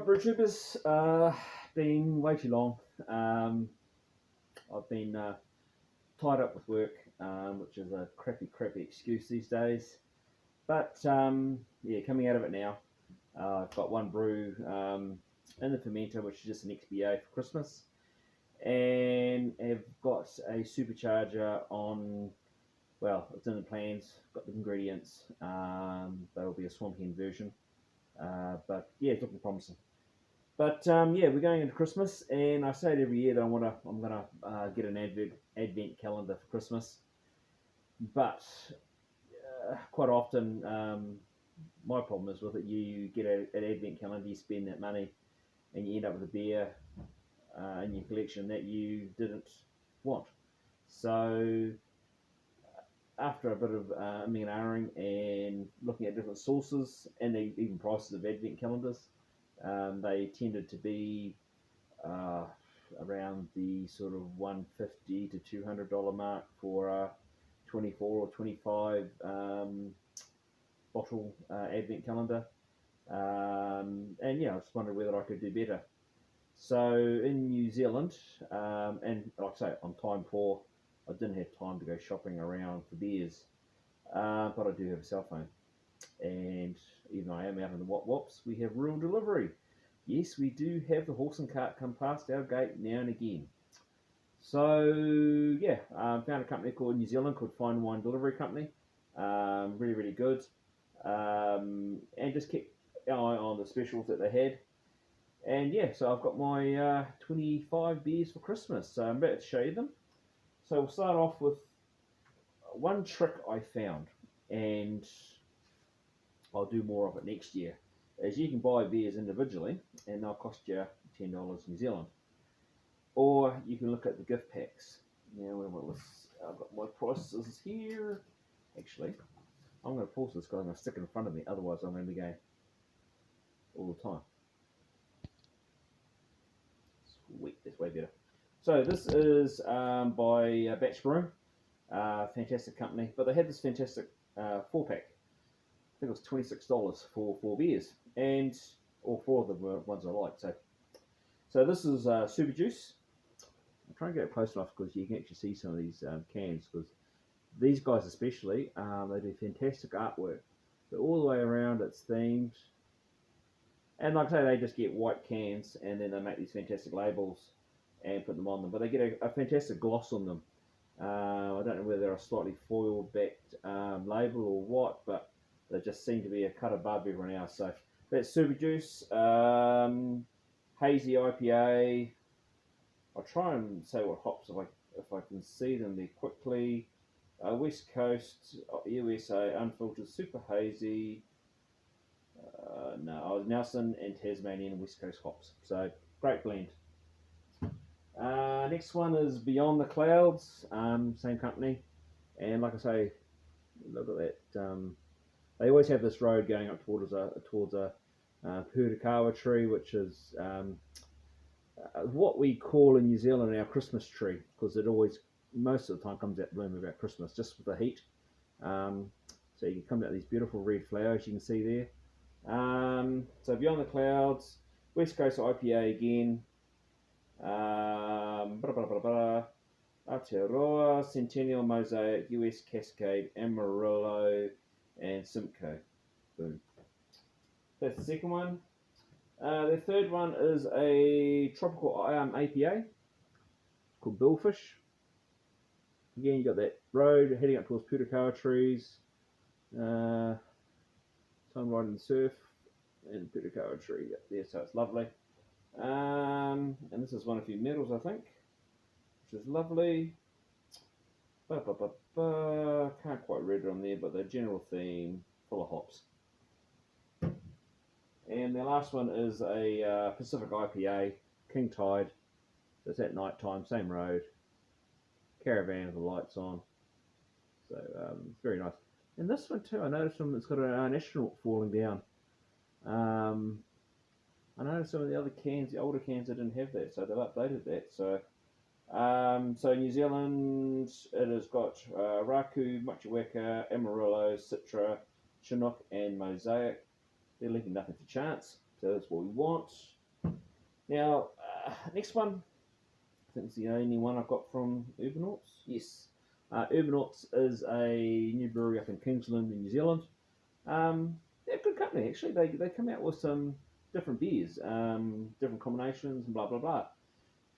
Alright, Brewtubers, been way too long. I've been tied up with work, which is a crappy excuse these days. But yeah, coming out of it now. I've got one brew in the fermenter, which is just an XBA for Christmas, and have got a supercharger on. Well, it's in the plans. Got the ingredients. That'll be a swamp hen version, but yeah, it's looking promising. But yeah, we're going into Christmas, and I say it every year that I'm gonna get an advent calendar for Christmas. But quite often, my problem is with it. You get an advent calendar, you spend that money, and you end up with a beer in your collection that you didn't want. So after a bit of and ahhing and looking at different sources and even prices of advent calendars, they tended to be around the sort of $150 to $200 mark for a 24 or 25 bottle advent calendar. And yeah, I just wondered whether I could do better. So in New Zealand, and like I say, I'm time poor. I didn't have time to go shopping around for beers, but I do have a cell phone. And even though I am out in the wops, we have rural delivery. Yes, we do have the horse and cart come past our gate now and again. So yeah, found a company called New Zealand called Fine Wine Delivery Company. Really good. And just kept an eye on the specials that they had. And yeah, so I've got my 25 beers for Christmas. So I'm about to show you them. So we'll start off with one trick I found, and I'll do more of it next year, is you can buy beers individually and they'll cost you $10 New Zealand. Or you can look at the gift packs. Now, I've got my prices here. Actually, I'm going to pause this because I'm going to stick it in front of me, otherwise I'm going to be going all the time. Sweet, that's way better. So this is by Batch Brew, fantastic company, but they had this fantastic 4-pack. I think it was $26 for 4 beers, and all 4 of them were ones I liked. So this is Super Juice. I'm trying to get it close enough because you can actually see some of these cans, because these guys especially, they do fantastic artwork. So all the way around it's themed, and like I say, they just get white cans and then they make these fantastic labels and put them on them, but they get a fantastic gloss on them. I don't know whether they're a slightly foil backed label or what, but they just seem to be a cut above everyone else. So that's Super Juice, hazy IPA. I'll try and say what hops if I can see them there quickly. West Coast, USA, unfiltered, super hazy. No, Nelson and Tasmanian West Coast hops. So great blend. Next one is Beyond the Clouds, same company, and like I say, look at that. They always have this road going up towards a purakawa tree, which is what we call in New Zealand our Christmas tree, because it always, most of the time, comes out bloom about Christmas, just with the heat. So you can come out these beautiful red flowers you can see there. So Beyond the Clouds, West Coast IPA again. Aotearoa, Centennial, Mosaic, US Cascade, Amarillo, and Simcoe. Boom. That's the second one. The third one is a tropical APA called Billfish. Again, you got that road heading up towards Purakawa trees, sun riding the surf, and Purakawa tree up there, so it's lovely. And this is one of your medals, I think, which is lovely. Can't quite read it on there, but the general theme, full of hops. And the last one is a Pacific IPA, King Tide. It's at night time, same road, caravan with the lights on. So it's very nice. And this one too, I noticed it's got an astronaut falling down. I noticed some of the other cans, the older cans, they didn't have that, so they've updated that. So, so New Zealand, it has got Raku, Machiwaka, Amarillo, Citra, Chinook, and Mosaic. They're leaving nothing to chance, so that's what we want. Now, next one, I think it's the only one I've got from Urbernauts. Yes, Urbernauts is a new brewery up in Kingsland in New Zealand. They're a good company actually. They come out with some different beers, different combinations, and blah blah blah.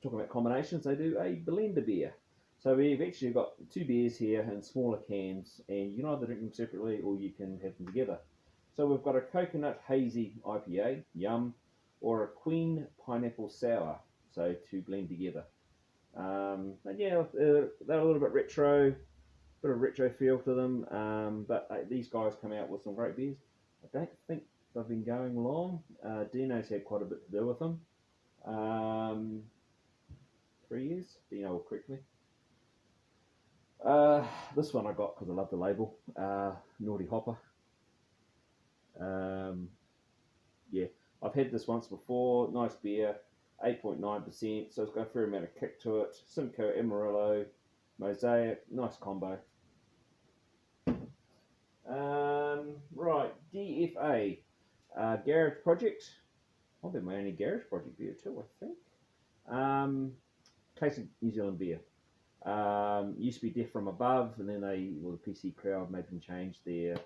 Talking about combinations, they do a blender beer. So we've actually got two beers here in smaller cans, and you can either drink them separately or you can have them together. So we've got a coconut hazy IPA, yum, or a queen pineapple sour, so to blend together. And yeah, they're a little bit retro, bit of retro feel to them. But these guys come out with some great beers. I don't think they've been going long. Dino's had quite a bit to do with them. 3 years, Dino will correct me. This one I got because I love the label. Naughty Hopper. Yeah, I've had this once before. Nice beer, 8.9%. So it's got a fair amount of kick to it. Simcoe, Amarillo, Mosaic, nice combo. Right, DFA, Garage Project. I'll be my only Garage Project beer too, I think. Classic New Zealand beer. Used to be Death from Above, and then the PC crowd made them change their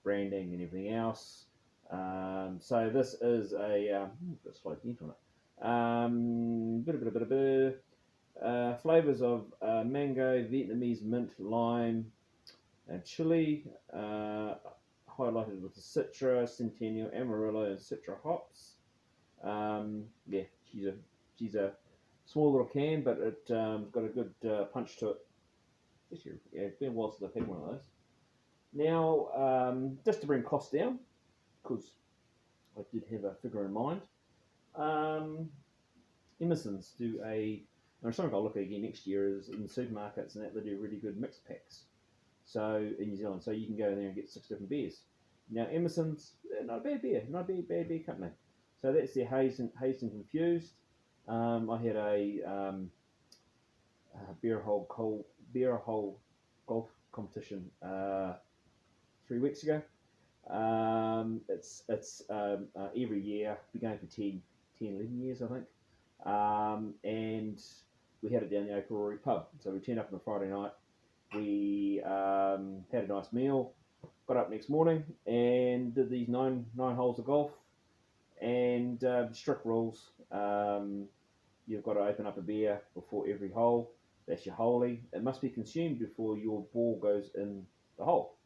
branding and everything else. So this is a got a slight dent on it. Flavors of mango, Vietnamese mint, lime, and chili, highlighted with the Citra, Centennial, Amarillo, and Citra hops. Yeah, she's a small little can, but it's got a good punch to it. Yeah, it's been a while since I've had one of those. Now, just to bring costs down, because I did have a figure in mind, Emerson's do and something I'll look at again next year is in the supermarkets and that they do really good mixed packs. So in New Zealand, so you can go there and get 6 different beers. Now Emerson's not a bad beer, not a bad beer company. So that's their Haze and Confused. I had a beer hole golf competition 3 weeks ago. It's every year. Been going for 10, 11 years, I think. And we had it down the Okarori pub. So we turned up on a Friday night. We had a nice meal. Got up next morning and did these nine holes of golf. And strict rules. You've got to open up a beer before every hole. That's your holy. It must be consumed before your ball goes in the hole.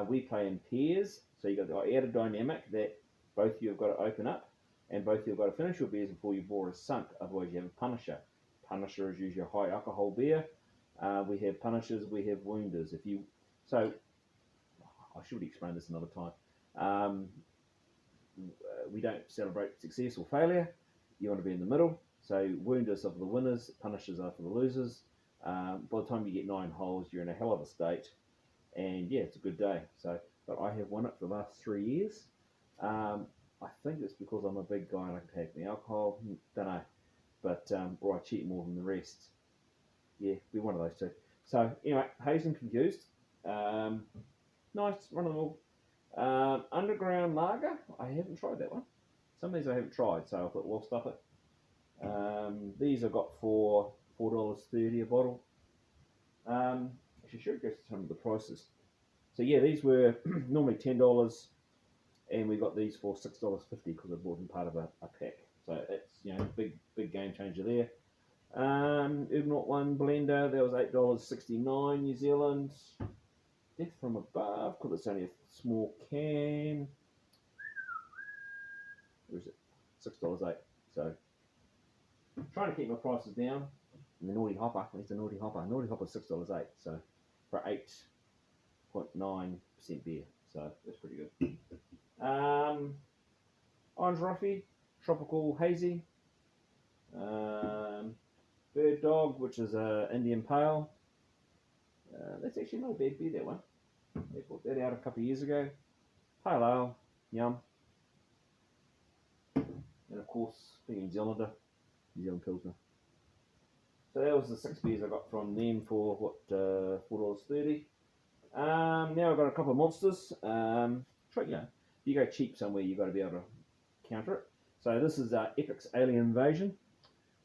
We play in pairs, so you've got the added dynamic that both of you have got to open up, and both of you have got to finish your beers before your ball is sunk. Otherwise, you have a punisher. Punisher is usually a high alcohol beer. We have punishers. We have wounders. So, I should explain this another time. We don't celebrate success or failure. You want to be in the middle. So wounders are for the winners, punishers are for the losers. By the time you get 9 holes, you're in a hell of a state. And yeah, it's a good day. But I have won it for the last 3 years. I think it's because I'm a big guy and I can take my alcohol. Don't know. But, or I cheat more than the rest. Yeah, be one of those two. So anyway, Haze and Confused. Nice, run of the mill. Underground Lager, I haven't tried that one. Some of these I haven't tried, so I thought, well, stuff it. These I got for $4.30 a bottle. Actually, should go to some of the prices. So yeah, these were normally $10, and we got these for $6.50 because I bought them part of a pack. So it's big game changer there. Urbanaut one blender, that was $8.69 New Zealand. Death from Above, because it's only a small can. Where is it? $6.08. So trying to keep my prices down. And the Naughty Hopper, there's the Naughty Hopper. Naughty Hopper $6.08. So for 8.9% beer. So that's pretty good. Orange Roffy, Tropical Hazy. Bird Dog, which is a Indian Pale. That's actually not a bad beer, that one. They brought that out a couple of years ago. Pale Ale, yum. And of course, being New Zealander, New Zealand Pilsner. So that was the 6 beers I got from them for what, $4.30. Now I've got a couple of monsters. If you go cheap somewhere, you've got to be able to counter it. So this is Epic's Alien Invasion,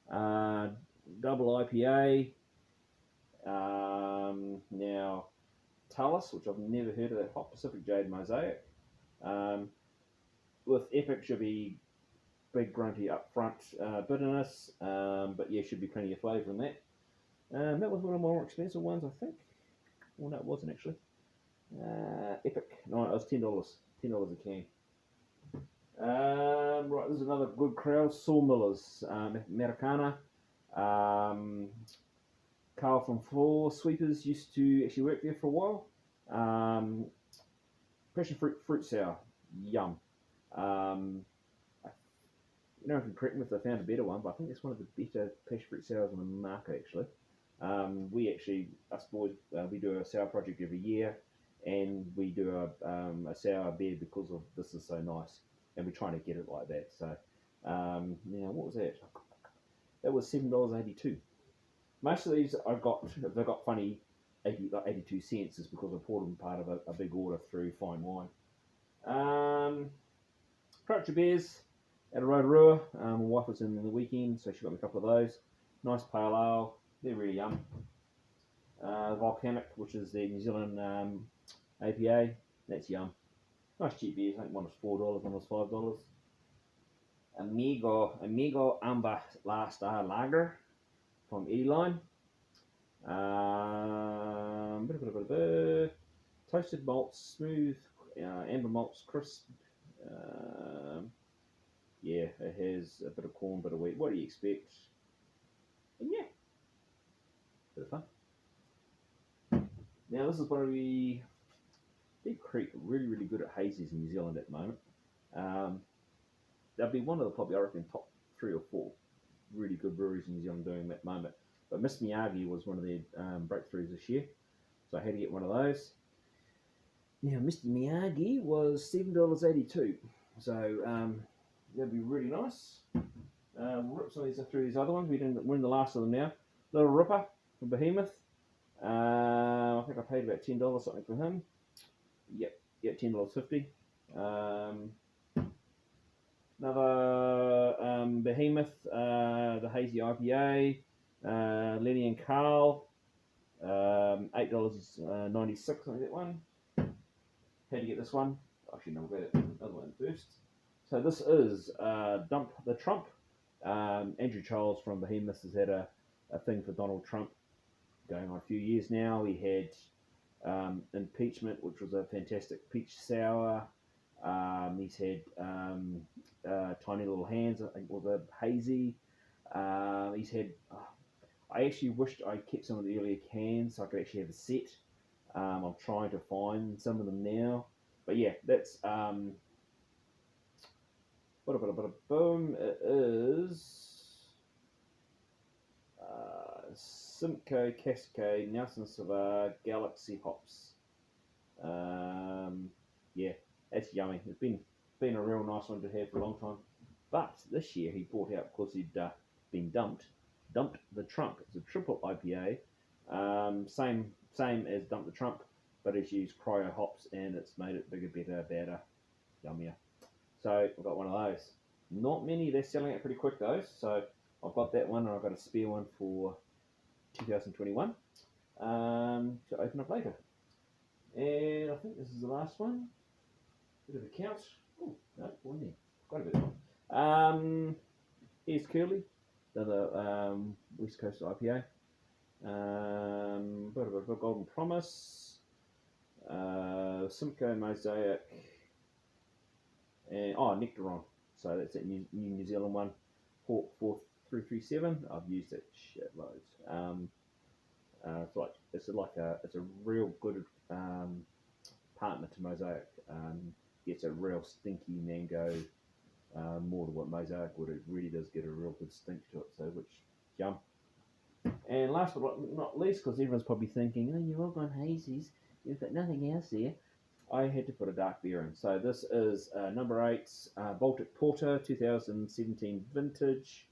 double IPA. Now Talus, which I've never heard of, that Hot Pacific Jade Mosaic. With Epic should be big grunty up front bitterness, but yeah, should be plenty of flavour in that. That was one of the more expensive ones, I think. Well, no, it wasn't actually. Epic. No, it was $10. $10 a can. Right, this is another good crowd. Sawmillers, Americana. Carl from Floor Sweepers used to actually work there for a while. Passion fruit sour, yum. You know, if you correct me if I found a better one, but I think it's one of the better passion fruit sours on the market actually. Us boys, we do a sour project every year, and we do a sour beer because of this is so nice, and we're trying to get it like that. So now, what was that? That was $7.82. Most of these they've got funny 82 cents is because I poured them part of a big order through Fine Wine. Crutcher Beers at a Rotorua. My wife was in the weekend, so she got me a couple of those. Nice pale ale. They're really yum. Volcanic, which is the New Zealand APA. That's yum. Nice cheap beers. I think one was $4, one was $5. Amigo Amber Last Star Lager from Edeline. Toasted malts, smooth, amber malts, crisp. Yeah, it has a bit of corn, bit of wheat. What do you expect? And yeah, bit of fun. Now this is one of the Big Creek, really, really good at hazies in New Zealand at the moment. They'll be one of the probably, I reckon, top 3 or 4 really good breweries in New Zealand doing that at the moment. But Miss Miyagi was one of their breakthroughs this year, so I had to get one of those. Now, Mr. Miyagi was $7.82, so that'd be really nice. We'll rip some of these through these other ones. We're in the last of them now. Little Ripper from Behemoth. I think I paid about $10 something for him. Yep, $10.50. Another Behemoth, the Hazy IPA. Lenny and Carl, $8.96. I think that one. Had to get this one. Actually, no, we'll get the other one first. So this is Dump the Trump. Andrew Charles from Behemoth has had a thing for Donald Trump going on a few years now. He had Impeachment, which was a fantastic peach sour. He's had Tiny Little Hands, I think was a hazy. He's had... I actually wished I kept some of the earlier cans so I could actually have a set. I'm trying to find some of them now. But yeah, that's... boom. It is... Simcoe, Cascade, Nelson Sauvage, Galaxy Hops. Yeah, that's yummy. It's been a real nice one to have for a long time. But this year he brought out, because he'd been dumped the Trump. It's a triple IPA. Same as Dump the Trump, but it's used cryo hops and it's made it bigger, better, badder, yummier. So I've got one of those. Not many. They're selling it pretty quick though. So I've got that one, and I've got a spare one for 2021 to open up later. And I think this is the last one. Bit of a count. Oh, no, one there. Quite a bit of one. Here's Curly, the other West Coast IPA. Bit of a Golden Promise. Simcoe Mosaic. And Nectaron. So that's that New Zealand one. Port 4337. I've used it shitloads. It's a real good partner to Mosaic. Gets a real stinky mango, more than what Mosaic would. It really does get a real good stink to it. So which yum. And last but not least, because everyone's probably thinking, oh, you've all gone hazies, you've got nothing else there. I had to put a dark beer in. So this is number 8 Baltic Porter 2017 vintage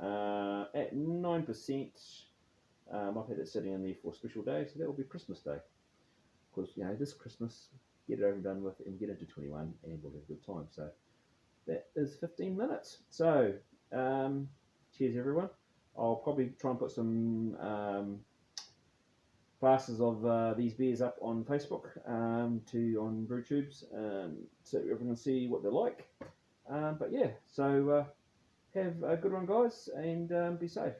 at 9%. I've had it sitting in there for a special day, so that will be Christmas Day. Because this Christmas, get it over and done with, and get into 21, and we'll have a good time. So that is 15 minutes. So, cheers everyone. I'll probably try and put some glasses of these beers up on Facebook on BrewTubes so everyone can see what they're like. But yeah, so have a good one, guys, and be safe.